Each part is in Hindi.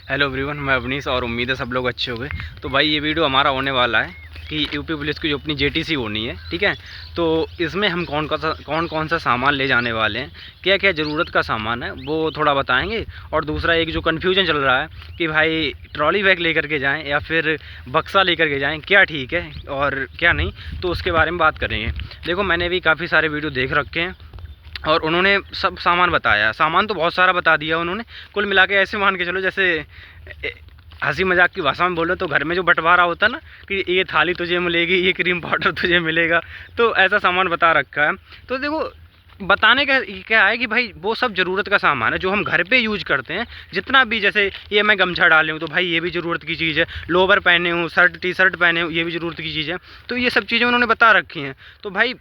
हेलो एवरीवन, मैं अवनीश और उम्मीद है सब लोग अच्छे होंगे। तो भाई ये वीडियो हमारा होने वाला है कि यूपी पुलिस की जो अपनी जेटीसी होनी है, ठीक है। तो इसमें हम कौन कौन सा सामान ले जाने वाले हैं, क्या क्या ज़रूरत का सामान है वो थोड़ा बताएंगे। और दूसरा एक जो कन्फ्यूजन चल रहा है कि भाई ट्रॉली बैग लेकर के जाएं या फिर बक्सा लेकर के जाएं, क्या ठीक है और क्या नहीं, तो उसके बारे में बात करेंगे। देखो, मैंने भी काफ़ी सारे वीडियो देख रखे हैं और उन्होंने सब सामान बताया। सामान तो बहुत सारा बता दिया उन्होंने। कुल मिला के ऐसे मान के चलो, जैसे हंसी मजाक की भाषा में बोलो तो घर में जो बंटवारा होता है ना, कि ये थाली तुझे मिलेगी, ये क्रीम पाउडर तुझे मिलेगा, तो ऐसा सामान बता रखा है। तो देखो, बताने का क्या है कि भाई वो सब ज़रूरत का सामान है जो हम घर पे यूज करते हैं। जितना भी, जैसे ये मैं गमछा डाले हूँ तो भाई ये भी ज़रूरत की चीज़ है, लोवर पहने हूँ, शर्ट टी शर्ट पहने हूँ, ये भी ज़रूरत की चीज़ है। तो ये सब चीज़ें उन्होंने बता रखी हैं। तो भाई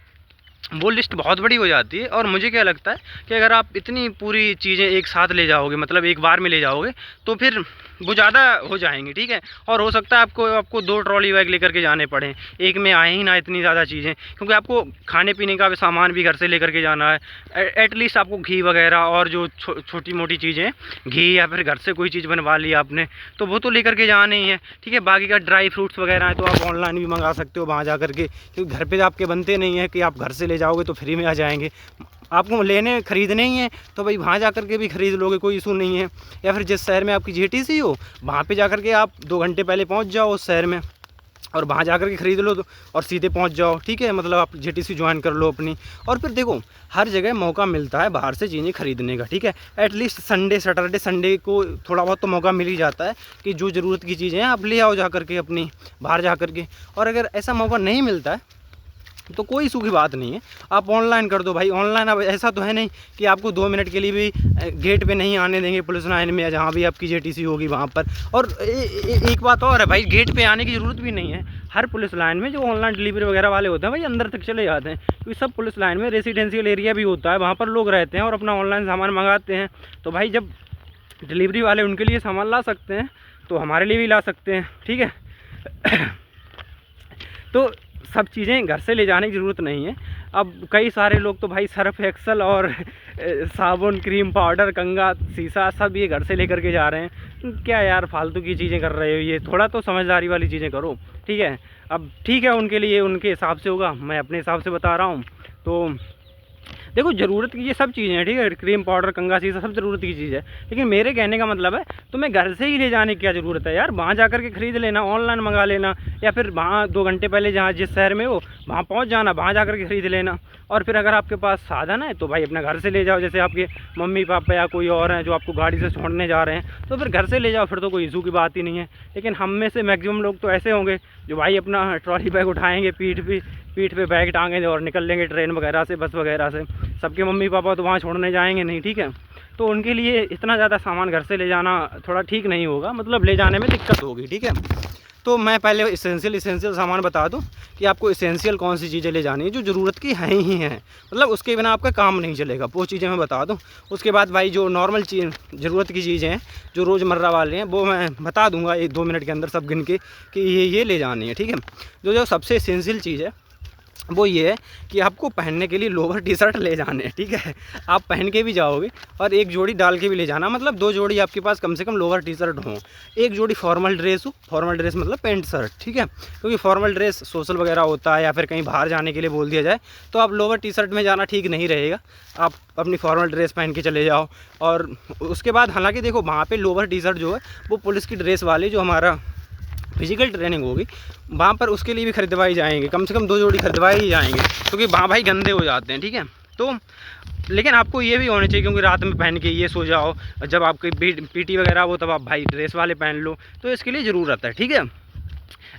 वो लिस्ट बहुत बड़ी हो जाती है। और मुझे क्या लगता है कि अगर आप इतनी पूरी चीज़ें एक साथ ले जाओगे, मतलब एक बार में ले जाओगे, तो फिर वो ज़्यादा हो जाएंगी, ठीक है। और हो सकता है आपको 2 ट्रॉली बैग लेकर के जाने पड़े, एक में आए ही ना इतनी ज़्यादा चीज़ें, क्योंकि आपको खाने पीने का भी सामान भी घर से लेकर के जाना है। एटलीस्ट आपको घी वगैरह और जो छोटी मोटी चीज़ें, घी या फिर घर से कोई चीज़ बनवा ली आपने, तो वो तो लेकर के जाना ही है, ठीक है। बाकी का ड्राई फ्रूट्स वगैरह है तो आप ऑनलाइन भी मंगा सकते हो वहाँ जा करके, क्योंकि घर पर आपके बनते नहीं है कि आप घर से ले जाओगे तो फ्री में आ जाएंगे। आपको लेने खरीदने ही है तो भाई वहाँ जा कर के भी ख़रीद लोगे, कोई इशू नहीं है। या फिर जिस शहर में आपकी जेटीसी हो, वहाँ पे जा कर के आप 2 घंटे पहले पहुँच जाओ उस शहर में और वहाँ जा कर के ख़रीद लो, तो और सीधे पहुँच जाओ, ठीक है। मतलब आप जेटीसी ज्वाइन कर लो अपनी। और फिर देखो, हर जगह मौका मिलता है बाहर से चीज़ें ख़रीदने का, ठीक है। एटलीस्ट संडे सैटरडे संडे को थोड़ा बहुत तो मौका मिल ही जाता है कि जो ज़रूरत की चीज़ें हैं आप ले आओ जा कर के अपनी, बाहर जा कर के। और अगर ऐसा मौका नहीं मिलता है तो कोई इशू की बात नहीं है, आप ऑनलाइन कर दो भाई। ऑनलाइन अब ऐसा तो है नहीं कि आपको 2 मिनट के लिए भी गेट पे नहीं आने देंगे पुलिस लाइन में, या जहाँ भी आपकी जेटीसी होगी वहाँ पर। और एक बात और है भाई, गेट पे आने की ज़रूरत भी नहीं है। हर पुलिस लाइन में जो ऑनलाइन डिलीवरी वगैरह वाले होते हैं भाई अंदर तक चले जाते हैं, क्योंकि सब पुलिस लाइन में रेसिडेंशियल एरिया भी होता है, वहाँ पर लोग रहते हैं और अपना ऑनलाइन सामान मंगाते हैं। तो भाई जब डिलीवरी वाले उनके लिए सामान ला सकते हैं तो हमारे लिए भी ला सकते हैं, ठीक है। तो सब चीज़ें घर से ले जाने की ज़रूरत नहीं है। अब कई सारे लोग तो भाई सर्फ एक्सल और साबुन, क्रीम पाउडर, कंघा, शीशा सब ये घर से लेकर के जा रहे हैं। क्या यार फालतू की चीज़ें कर रहे हो, ये थोड़ा तो समझदारी वाली चीज़ें करो, ठीक है। अब ठीक है, उनके लिए उनके हिसाब से होगा, मैं अपने हिसाब से बता रहा हूँ। तो देखो, ज़रूरत की ये सब चीज़ें हैं, ठीक है। क्रीम पाउडर, कंघा, शीशा सब ज़रूरत की चीज़ है, लेकिन मेरे कहने का मतलब है तुम्हें घर से ही ले जाने की क्या ज़रूरत है यार। वहाँ जा कर के ख़रीद लेना, ऑनलाइन मंगा लेना, या फिर वहाँ 2 घंटे पहले जहाँ जिस शहर में हो वहाँ पहुँच जाना, वहाँ जा कर के ख़रीद लेना। और फिर अगर आपके पास साधन है तो भाई अपना घर से ले जाओ, जैसे आपके मम्मी पापा या कोई और हैं जो आपको गाड़ी से छोड़ने जा रहे हैं, तो फिर घर से ले जाओ, फिर तो कोई इशू की बात ही नहीं है। लेकिन हम में से मैक्सिमम लोग तो ऐसे होंगे जो भाई अपना ट्रॉली बैग उठाएँगे, पीठ पे बैग टांगेंगे और निकल लेंगे ट्रेन वगैरह से, बस वगैरह से। सबके मम्मी पापा तो वहाँ छोड़ने जाएंगे नहीं, ठीक है। तो उनके लिए इतना ज़्यादा सामान घर से ले जाना थोड़ा ठीक नहीं होगा, मतलब ले जाने में दिक्कत होगी, ठीक है। तो मैं पहले इसेंशियल सामान बता दूं कि आपको इसेंशियल कौन सी चीज़ें ले जानी है जो ज़रूरत की हैं ही हैं, मतलब उसके बिना आपका काम नहीं चलेगा, वो चीज़ें मैं बता दूं। उसके बाद भाई जो नॉर्मल चीज़ ज़रूरत की चीज़ें हैं जो रोज़मर्रा वाले हैं वो मैं बता दूंगा 1-2 मिनट के अंदर सब गिन के कि ये ले जानी है, ठीक है। जो सबसे इसेंशियल चीज़ है वो ये है कि आपको पहनने के लिए लोअर टी शर्ट ले जाने हैं, ठीक है। आप पहन के भी जाओगे और 1 जोड़ी डाल के भी ले जाना, मतलब 2 जोड़ी आपके पास कम से कम लोअर टी शर्ट हों। 1 जोड़ी फॉर्मल ड्रेस हो, फॉर्मल ड्रेस मतलब पैंट शर्ट, ठीक है। क्योंकि फॉर्मल ड्रेस सोशल वगैरह होता है या फिर कहीं बाहर जाने के लिए बोल दिया जाए तो आप लोअर टी शर्ट में जाना ठीक नहीं रहेगा। आप अपनी फॉर्मल ड्रेस पहन के चले जाओ। और उसके बाद हालाँकि देखो, वहाँ पर लोअर टी शर्ट जो है वो पुलिस की ड्रेस वाले जो हमारा फिजिकल ट्रेनिंग होगी वहाँ पर उसके लिए भी खरीदवाई जाएंगे, कम से कम 2 जोड़ी खरीदवाई ही जाएंगे, क्योंकि वहाँ भाई गंदे हो जाते हैं, ठीक है। तो लेकिन आपको ये भी होने चाहिए, क्योंकि रात में पहन के ये सो जाओ, जब आपकी पीटी वगैरह हो तब आप भाई ड्रेस वाले पहन लो, तो इसके लिए ज़रूरत है, ठीक है।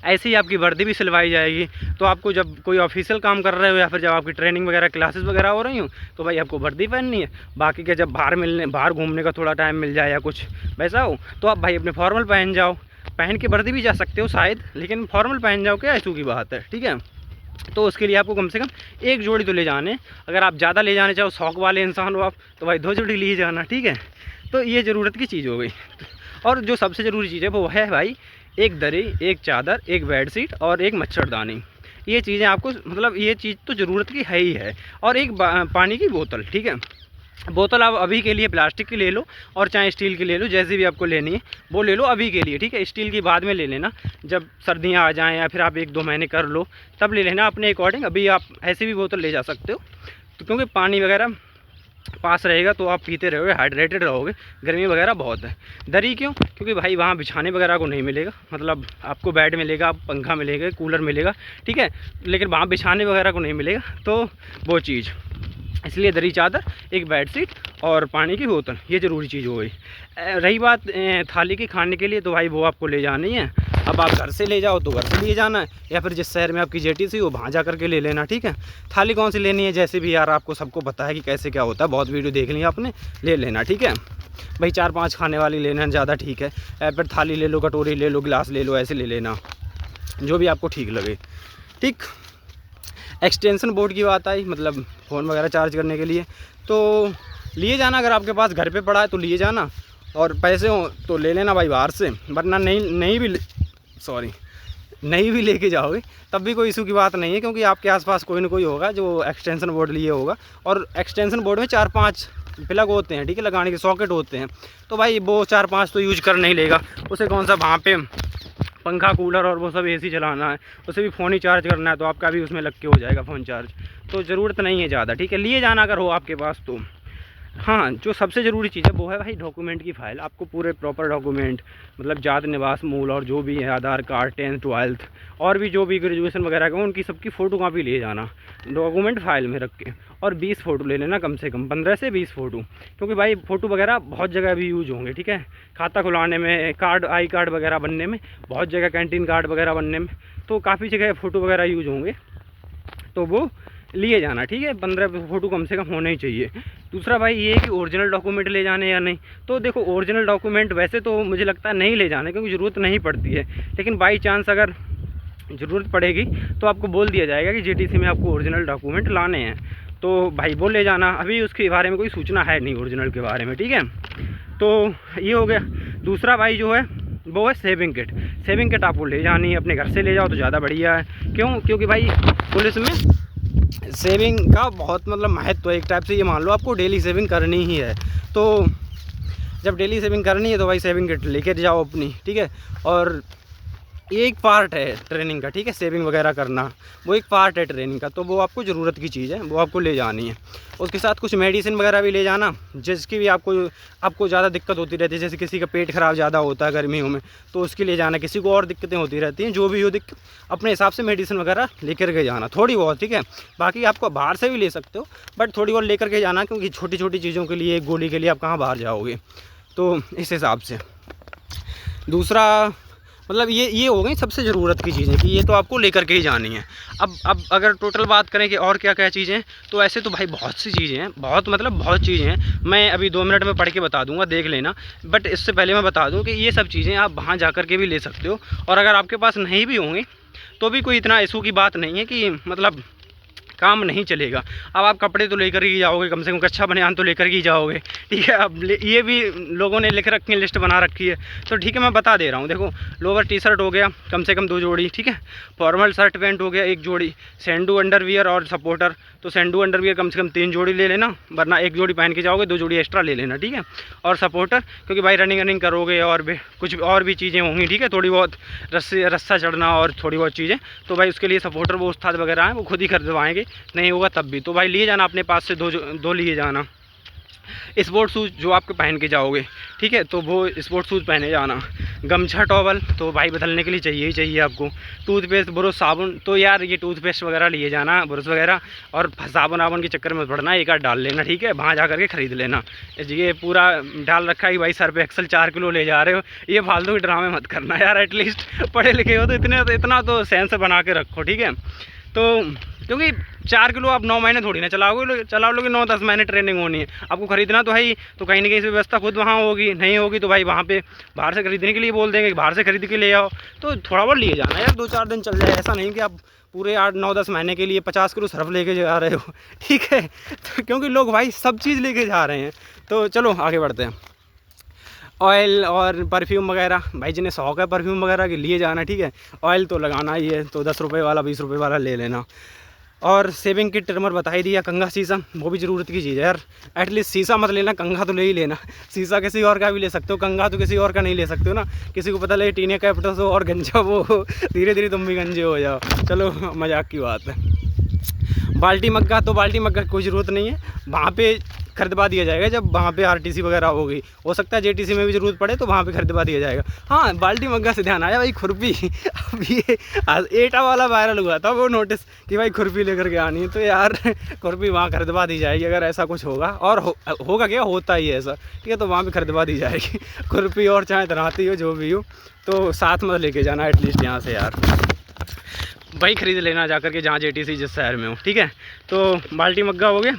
ऐसे ही आपकी वर्दी भी सिलवाई जाएगी। तो आपको जब कोई ऑफिशियल काम कर रहे हो या फिर जब आपकी ट्रेनिंग वगैरह क्लासेस वगैरह हो रही हो तो भाई आपको वर्दी पहननी है। बाकी के जब बाहर घूमने का थोड़ा टाइम मिल जाए या कुछ वैसा हो तो आप भाई अपने फॉर्मल पहन जाओ। पहन के वर्दी भी जा सकते हो शायद, लेकिन फॉर्मल पहन जाओ, क्या इशू की बात है, ठीक है। तो उसके लिए आपको कम से कम 1 जोड़ी तो ले जाने। अगर आप ज़्यादा ले जाने चाहो, शौक वाले इंसान हो आप, तो भाई 2 जोड़ी ले जाना, ठीक है। तो ये ज़रूरत की चीज़ हो गई। और जो सबसे ज़रूरी चीज़ है वो है भाई 1 दरी, 1 चादर, 1 बेडशीट और 1 मच्छरदानी। ये चीज़ें आपको, मतलब ये चीज़ तो ज़रूरत की है ही है। और 1 पानी की बोतल, ठीक है। बोतल आप अभी के लिए प्लास्टिक की ले लो और चाहे स्टील की ले लो, जैसी भी आपको लेनी है वो ले लो अभी के लिए, ठीक है। स्टील की बाद में ले लेना, जब सर्दियाँ आ जाएँ या फिर आप 1-2 महीने कर लो तब ले लेना अपने अकॉर्डिंग। अभी आप ऐसी भी बोतल ले जा सकते हो, तो क्योंकि पानी वगैरह पास रहेगा तो आप पीते रहोगे, हाइड्रेटेड रहोगे। गर्मी वगैरह बहुत है। दरी क्यों? क्योंकि भाई वहाँ बिछाने वगैरह को नहीं मिलेगा, मतलब आपको बेड मिलेगा, पंखा मिलेगा, कूलर मिलेगा, ठीक है, लेकिन वहाँ बिछाने वगैरह को नहीं मिलेगा, तो वो चीज़, इसलिए दरी चादर, एक बेड शीट और पानी की बोतल, ये ज़रूरी चीज़ हो गई। रही बात थाली की खाने के लिए, तो भाई वो आपको ले जानी है। अब आप घर से ले जाओ तो घर से लिए जाना है, या फिर जिस शहर में आपकी जेटीसी हो वहाँ जा करके ले लेना, ठीक है। थाली कौन सी लेनी है, जैसे भी यार आपको सबको पता है कि कैसे क्या होता है, बहुत वीडियो देख ली आपने, ले लेना, ठीक है भाई। 4-5 खाने वाली लेना ज़्यादा ठीक है। फिर थाली ले लो, कटोरी ले लो, गिलास ले लो, ऐसे ले लेना जो भी आपको ठीक लगे, ठीक। एक्सटेंशन बोर्ड की बात आई, मतलब फ़ोन वगैरह चार्ज करने के लिए, तो लिए जाना। अगर आपके पास घर पे पड़ा है तो लिए जाना, और पैसे हो तो ले लेना भाई बाहर से, वरना नहीं भी लेके जाओगे तब भी कोई इशू की बात नहीं है, क्योंकि आपके आसपास कोई ना कोई होगा जो एक्सटेंशन बोर्ड लिए होगा। और एक्सटेंशन बोर्ड में 4-5 प्लग होते हैं, ठीक है, लगाने के सॉकेट होते हैं, तो भाई वो 4-5 तो यूज कर नहीं लेगा। उसे कौन सा वहाँ पे पंखा, कूलर और वो सब एसी चलाना है, उसे भी फ़ोन ही चार्ज करना है, तो आपका भी उसमें लग के हो जाएगा फ़ोन चार्ज, तो ज़रूरत नहीं है ज़्यादा, ठीक है। लिए जाना अगर हो आपके पास तो। हाँ, जो सबसे ज़रूरी चीज़ है वो है भाई डॉक्यूमेंट की फ़ाइल। आपको पूरे प्रॉपर डॉक्यूमेंट, मतलब जाति, निवास, मूल और जो भी है, आधार कार्ड, 10th 12th और भी जो भी ग्रेजुएशन वगैरह का, उनकी सबकी फ़ोटो कापी ले जाना डॉक्यूमेंट फ़ाइल में रख के। और 20 फ़ोटो ले लेना, कम से कम 15 से 20 फ़ोटो, क्योंकि भाई फ़ोटो वगैरह बहुत जगह भी यूज होंगे, ठीक है। खाता खुलाने में, कार्ड, आई कार्ड वगैरह बनने में, बहुत जगह कैंटीन कार्ड वगैरह बनने में, तो काफ़ी जगह फ़ोटो वगैरह यूज होंगे, तो वो लिए जाना, ठीक है। 15 फ़ोटो कम से कम होने ही चाहिए। दूसरा भाई ये है कि ओरिजिनल डॉक्यूमेंट ले जाने या नहीं, तो देखो ओरिजिनल डॉक्यूमेंट वैसे तो मुझे लगता है नहीं ले जाने, क्योंकि ज़रूरत नहीं पड़ती है, लेकिन बाई चांस अगर ज़रूरत पड़ेगी तो आपको बोल दिया जाएगा कि जेटीसी में आपको ओरिजिनल डॉक्यूमेंट लाने हैं, तो भाई वो ले जाना। अभी उसके बारे में कोई सूचना है नहीं ओरिजिनल के बारे में, ठीक है। तो ये हो गया। दूसरा भाई जो है वो है सेविंग किट। सेविंग किट आपको ले जानी है, अपने घर से ले जाओ तो ज़्यादा बढ़िया है। क्यों? क्योंकि भाई पुलिस में सेविंग का बहुत मतलब महत्व है एक टाइप से, ये मान लो आपको डेली सेविंग करनी ही है, तो जब डेली सेविंग करनी है तो भाई सेविंग किट लेके जाओ अपनी, ठीक है। और ये एक पार्ट है ट्रेनिंग का, ठीक है, सेविंग वगैरह करना वो एक पार्ट है ट्रेनिंग का, तो वो आपको ज़रूरत की चीज़ है, वो आपको ले जानी है। उसके साथ कुछ मेडिसिन वगैरह भी ले जाना, जिसकी भी आपको ज़्यादा दिक्कत होती रहती है, जैसे किसी का पेट ख़राब ज़्यादा होता है गर्मियों में, तो उसकी ले जाना। किसी को और दिक्कतें होती रहती हैं, जो भी हो दिक्कत अपने हिसाब से मेडिसिन वगैरह लेकर के जाना, थोड़ी बहुत, ठीक है। बाकी आपको बाहर से भी ले सकते हो, बट थोड़ी बहुत लेकर के जाना, क्योंकि छोटी छोटी चीज़ों के लिए, एक गोली के लिए आप कहाँ बाहर जाओगे, तो इस हिसाब से। दूसरा मतलब ये हो गई सबसे ज़रूरत की चीज़ें कि ये तो आपको लेकर के ही जानी है। अब अगर टोटल बात करें कि और क्या क्या चीज़ें, तो ऐसे तो भाई बहुत सी चीज़ें हैं, बहुत चीज़ें हैं। मैं अभी 2 मिनट में पढ़ के बता दूंगा, देख लेना। बट इससे पहले मैं बता दूं कि ये सब चीज़ें आप वहाँ जा कर के भी ले सकते हो, और अगर आपके पास नहीं भी होंगे तो भी कोई इतना इशू की बात नहीं है कि मतलब काम नहीं चलेगा। अब आप कपड़े तो लेकर ही जाओगे, कम से कम कच्छा बनियान तो लेकर ही जाओगे, ठीक है। अब ये भी लोगों ने लिख रखी है, लिस्ट बना रखी है, तो ठीक है मैं बता दे रहा हूँ। देखो, लोअर टी शर्ट हो गया कम से कम 2 जोड़ी, ठीक है। फॉर्मल शर्ट पैंट हो गया 1 जोड़ी। सेंडू अंडरवियर और सपोर्टर, तो सेंडू अंडरवियर कम से कम 3 जोड़ी ले लेना, वरना 1 जोड़ी पहन के जाओगे, 2 जोड़ी एक्स्ट्रा ले लेना, ठीक है। और सपोर्टर, क्योंकि भाई रनिंग करोगे और भी कुछ और भी चीज़ें होंगी, ठीक है, थोड़ी बहुत रस्सा चढ़ना और थोड़ी बहुत चीज़ें, तो भाई उसके लिए सपोर्टर वो उस्ताद वगैरह हैं, वो खुद ही खरीदवाएंगे, नहीं होगा तब भी। तो भाई लिए जाना अपने पास से 2 लिए जाना। स्पोर्ट शूज़ जो आपके पहन के जाओगे, ठीक है, तो वो स्पोर्ट शूज़ पहने जाना। गमछा, टॉवल तो भाई बदलने के लिए चाहिए ही चाहिए आपको। टूथपेस्ट, ब्रश, साबुन, तो यार ये टूथपेस्ट वगैरह लिए जाना, ब्रश वगैरह, और साबुन आबुन के चक्कर में पड़ना, एक आध डाल लेना, ठीक है, वहाँ जा करके ख़रीद लेना। ये पूरा डाल रखा है कि भाई सर पे एक्सल 4 किलो ले जा रहे हो, ये फालतू के ड्रामे मत करना यार। एटलीस्ट पढ़े लिखे हो तो इतना तो सेंस बना के रखो, ठीक है। तो क्योंकि 4 किलो आप 9 महीने थोड़ी ना चला लोगे, 9-10 महीने ट्रेनिंग होनी है आपको। ख़रीदना तो है ही, तो कहीं ना कहीं से व्यवस्था खुद वहाँ होगी, नहीं होगी तो भाई वहाँ पे बाहर से खरीदने के लिए बोल देंगे, बाहर से खरीद के ले आओ। तो थोड़ा बहुत लिए जाना यार, 2-4 दिन चल जाए, ऐसा नहीं कि आप पूरे 8-9-10 महीने के लिए 50 किलो सर्फ लेके जा रहे हो, ठीक है। तो क्योंकि लोग भाई सब चीज़ लेके जा रहे हैं। तो चलो आगे बढ़ते हैं। ऑयल और परफ्यूम वगैरह, भाई जिन्हें शौक़ है परफ्यूम वगैरह के लिए जाना, ठीक है। ऑयल तो लगाना ही है, तो 10 रुपये वाला 20 रुपये वाला ले लेना। और सेविंग किट ट्रिमर बता ही दिया। कंघा शीशा वो भी ज़रूरत की चीज़ है यार, एटलीस्ट शीशा मत लेना, कंघा तो ले ही लेना। शीशा किसी और का भी ले सकते हो, कंघा तो किसी और का नहीं ले सकते हो ना। किसी को पता लगे टीने कैप्टस हो और गंजा वो हो, धीरे धीरे तुम भी गंजे हो जाओ। चलो मजाक की बात है। बाल्टी मग्गा, तो बाल्टी मग्गा की कोई ज़रूरत नहीं है, वहाँ पे खरीदवा दिया जाएगा जब वहाँ पे आरटीसी वगैरह होगी। हो सकता है जेटीसी में भी ज़रूरत पड़े तो वहाँ पे खरीदवा दिया जाएगा। हाँ, बाल्टी मग्गा से ध्यान आया भाई, खुरपी। अब ये एटा वाला वायरल हुआ था वो नोटिस कि भाई खुरपी लेकर के आनी है, तो यार खुरपी वहाँ खरीदवा दी जाएगी अगर ऐसा कुछ होगा। और होगा क्या, होता ही है ऐसा, ठीक है, तो वहाँ पर खरीदवा दी जाएगी खुरपी। और चाहे तनाती हो जो भी हो, तो साथ में लेके जाना एटलीस्ट यहाँ से यार, वही ख़रीद लेना जा कर के जहाँ जेटीसी जिस शहर में हो, ठीक है। तो बाल्टी मग्गा हो गया।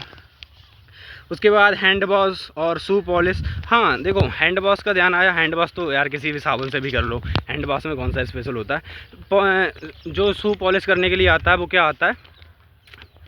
उसके बाद हैंड वॉश और शू पॉलिश। हाँ देखो, हैंड वॉश का ध्यान आया, हैंड वॉश तो यार किसी भी साबुन से भी कर लो, हैंड वॉश में कौन सा स्पेशल होता है। जो शू पॉलिश करने के लिए आता है वो क्या आता है,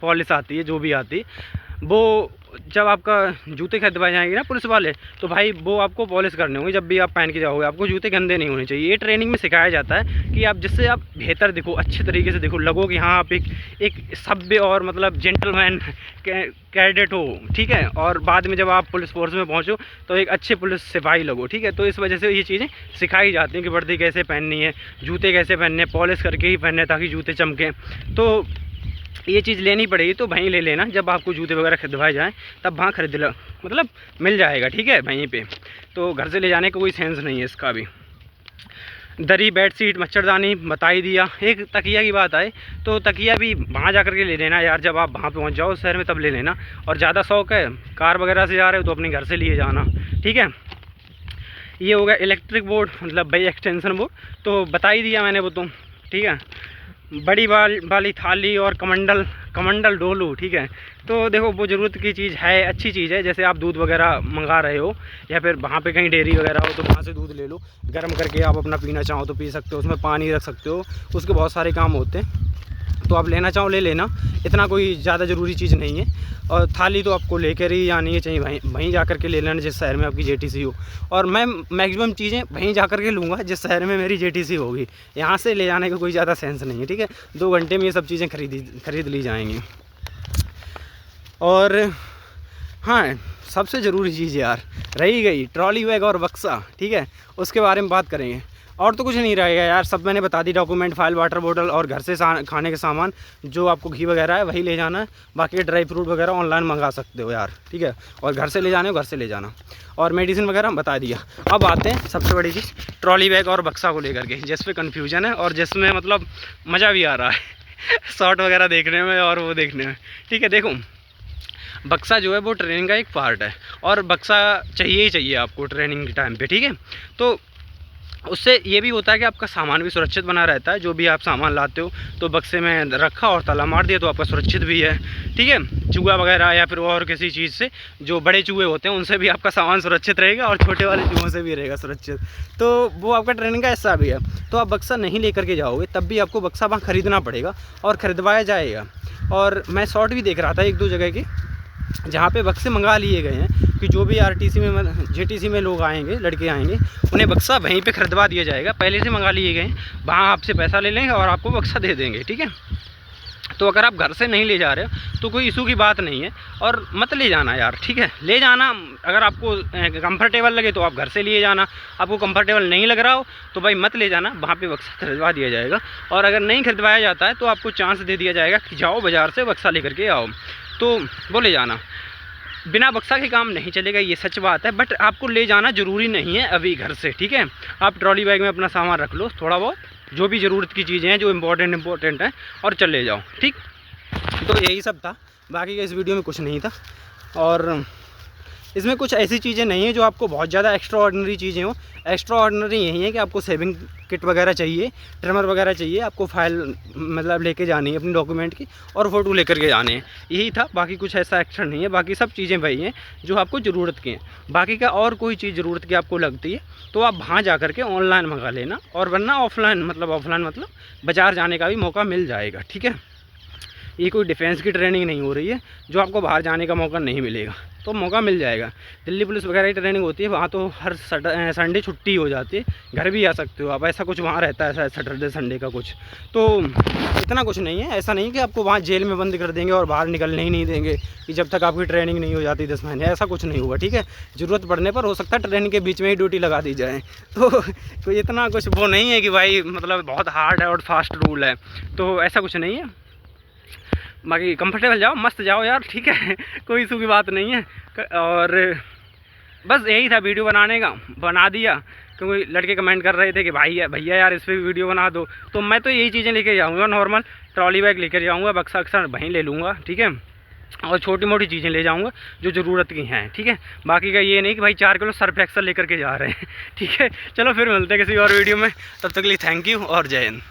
पॉलिश आती है जो भी आती है, वो जब आपका जूते खरीदवाए जाएंगे ना पुलिस वाले, तो भाई वो आपको पॉलिश करने होंगे जब भी आप पहन के जाओगे। आपको जूते गंदे नहीं होने चाहिए, ये ट्रेनिंग में सिखाया जाता है कि आप जिससे आप बेहतर दिखो, अच्छे तरीके से दिखो, लगो कि हाँ आप एक सभ्य और मतलब जेंटलमैन कैडेट हो, ठीक है। और बाद में जब आप पुलिस फोर्स में पहुँचो तो एक अच्छे पुलिस सिपाही लगो, ठीक है। तो इस वजह से ये चीज़ें सिखाई जाती हैं कि वर्दी कैसे पहननी है, जूते कैसे पहनने, पॉलिश करके ही पहनने ताकि जूते चमकें। तो ये चीज़ लेनी पड़ेगी, तो वहीं ले लेना जब आपको जूते वगैरह खरीदवाए जाएँ, तब वहाँ खरीद लो, मतलब मिल जाएगा, ठीक है, वहीं पे। तो घर से ले जाने का कोई सेंस नहीं है इसका भी। दरी, बेडशीट, मच्छरदानी बता ही दिया। एक तकिया की बात आए तो तकिया भी वहाँ जा कर के ले लेना यार, जब आप वहाँ पहुँच जाओ शहर में तब ले लेना। और ज़्यादा शौक है, कार वगैरह से जा रहे हो तो अपने घर से लिए जाना, ठीक है। ये हो गया इलेक्ट्रिक बोर्ड, मतलब भाई एक्सटेंशन बोर्ड, तो बता ही दिया मैंने वो तो, ठीक है। बड़ी वाली थाली और कमंडल डोलू, ठीक है। तो देखो वो ज़रूरत की चीज़ है, अच्छी चीज़ है। जैसे आप दूध वगैरह मंगा रहे हो या फिर वहाँ पे कहीं डेयरी वगैरह हो तो वहाँ से दूध ले लो, गर्म करके आप अपना पीना चाहो तो पी सकते हो, उसमें पानी रख सकते हो, उसके बहुत सारे काम होते हैं। तो आप लेना चाहो ले लेना, इतना कोई ज़्यादा ज़रूरी चीज़ नहीं है। और थाली तो आपको लेकर ही आनी है, चाहिए वहीं जा कर के ले लेना जिस शहर में आपकी जेटीसी हो। और मैं मैक्सिमम चीज़ें वहीं जा कर के लूँगा जिस शहर में मेरी जेटीसी होगी, यहाँ से ले जाने का कोई ज़्यादा सेंस नहीं है, ठीक है। 2 घंटे में ये सब चीज़ें खरीद ली जाएंगी। और हाँ, सबसे ज़रूरी चीज़ यार रही गई ट्रॉली बैग और बक्सा, ठीक है, उसके बारे में बात करेंगे। और तो कुछ नहीं रहेगा यार, सब मैंने बता दी, डॉक्यूमेंट, फाइल, वाटर बोतल और घर से खाने के सामान, जो आपको घी वगैरह है वही ले जाना है। बाकी ड्राई फ्रूट वगैरह ऑनलाइन मंगा सकते हो यार, ठीक है। और घर से ले जाने हो घर से ले जाना। और मेडिसिन वगैरह बता दिया। अब आते हैं सबसे बड़ी चीज़, ट्रॉली बैग और बक्सा को लेकर के, जिस पे कन्फ्यूजन है और जिसमें मतलब मज़ा भी आ रहा है शॉर्ट वगैरह देखने में और वो देखने में, ठीक है। देखो, बक्सा जो है वो ट्रेनिंग का एक पार्ट है, और बक्सा चाहिए ही चाहिए आपको ट्रेनिंग के टाइम पे, ठीक है। तो उससे ये भी होता है कि आपका सामान भी सुरक्षित बना रहता है। जो भी आप सामान लाते हो तो बक्से में रखा और ताला मार दिया तो आपका सुरक्षित भी है, ठीक है। चूहा वगैरह या फिर और किसी चीज़ से, जो बड़े चूहे होते हैं उनसे भी आपका सामान सुरक्षित रहेगा और छोटे वाले चूहों से भी रहेगा सुरक्षित। तो वो आपका ट्रेनिंग का हिस्सा भी है। तो आप बक्सा नहीं लेकर के जाओगे तब भी आपको बक्सा वहाँ ख़रीदना पड़ेगा और ख़रीदवाया जाएगा। और मैं शॉर्ट भी देख रहा था 1-2 जगह की, जहाँ पे बक्से मंगा लिए गए हैं कि जो भी आरटीसी में जेटीसी में लोग आएंगे, लड़के आएंगे, उन्हें बक्सा वहीं पे खरीदवा दिया जाएगा। पहले से मंगा लिए गए हैं, वहाँ आपसे पैसा ले लेंगे और आपको बक्सा दे देंगे, ठीक है। तो अगर आप घर से नहीं ले जा रहे हो तो कोई इशू की बात नहीं है, और मत ले जाना यार, ठीक है। ले जाना अगर आपको कंफर्टेबल लगे तो आप घर से लिए जाना, आपको कंफर्टेबल नहीं लग रहा हो तो भाई मत ले जाना, वहाँ पे बक्सा खरीदवा दिया जाएगा। और अगर नहीं खरीदवाया जाता है तो आपको चांस दे दिया जाएगा कि जाओ बाज़ार से बक्सा लेकर के आओ, तो वो ले जाना। बिना बक्सा के काम नहीं चलेगा, ये सच बात है, बट आपको ले जाना ज़रूरी नहीं है अभी घर से, ठीक है। आप ट्रॉली बैग में अपना सामान रख लो, थोड़ा बहुत जो भी ज़रूरत की चीज़ें हैं जो इम्पोर्टेंट हैं, और चले जाओ, ठीक। तो यही सब था, बाकी का इस वीडियो में कुछ नहीं था। और इसमें कुछ ऐसी चीज़ें नहीं है जो आपको बहुत ज़्यादा एक्स्ट्रा ऑर्डिनरी चीज़ें हो। एक्स्ट्रा ऑर्डिनरी यही है कि आपको सेविंग किट वगैरह चाहिए, ट्रिमर वगैरह चाहिए, आपको फाइल मतलब लेके जानी है अपनी डॉक्यूमेंट की, और फ़ोटो लेकर के जाने हैं, यही था। बाकी कुछ ऐसा एक्स्ट्रा नहीं है, बाकी सब चीज़ें वही हैं जो आपको ज़रूरत की हैं। बाकी का और कोई चीज़ ज़रूरत की आपको लगती है तो आप वहाँ जा कर के ऑनलाइन मंगा लेना, और वरना ऑफलाइन मतलब बाज़ार जाने का भी मौका मिल जाएगा, ठीक है। ये कोई डिफेंस की ट्रेनिंग नहीं हो रही है जो आपको बाहर जाने का मौका नहीं मिलेगा, तो मौका मिल जाएगा। दिल्ली पुलिस वगैरह की ट्रेनिंग होती है वहाँ तो हर संडे छुट्टी हो जाती है, घर भी आ सकते हो आप, ऐसा कुछ वहाँ रहता है सैटरडे संडे का कुछ, तो इतना कुछ नहीं है। ऐसा नहीं कि आपको वहाँ जेल में बंद कर देंगे और बाहर निकलने ही नहीं देंगे कि जब तक आपकी ट्रेनिंग नहीं हो जाती 10 महीने, ऐसा कुछ नहीं हुआ, ठीक है। ज़रूरत पड़ने पर हो सकता है ट्रेनिंग के बीच में ही ड्यूटी लगा दी जाए, तो इतना कुछ वो नहीं है कि भाई मतलब बहुत हार्ड है और फास्ट रूल है, तो ऐसा कुछ नहीं है। बाकी कंफर्टेबल जाओ, मस्त जाओ यार, ठीक है कोई इशू की बात नहीं है। और बस यही था वीडियो बनाने का, बना दिया, क्योंकि लड़के कमेंट कर रहे थे कि भाई भैया यार इस पर भी वीडियो बना दो, तो मैं तो यही चीज़ें लेके जाऊँगा, नॉर्मल ट्रॉली बैग लेकर जाऊँगा, बक्सा अक्सर वहीं ले लूँगा, ठीक है, और छोटी मोटी चीज़ें ले जाऊँगा जो ज़रूरत की हैं, ठीक है। बाकी का ये नहीं कि भाई 4 किलो सर्फ एक्सल लेकर के जा रहे हैं ठीक है। चलो फिर मिलते हैं किसी और वीडियो में, तब तक के लिए थैंक यू और जय हिंद।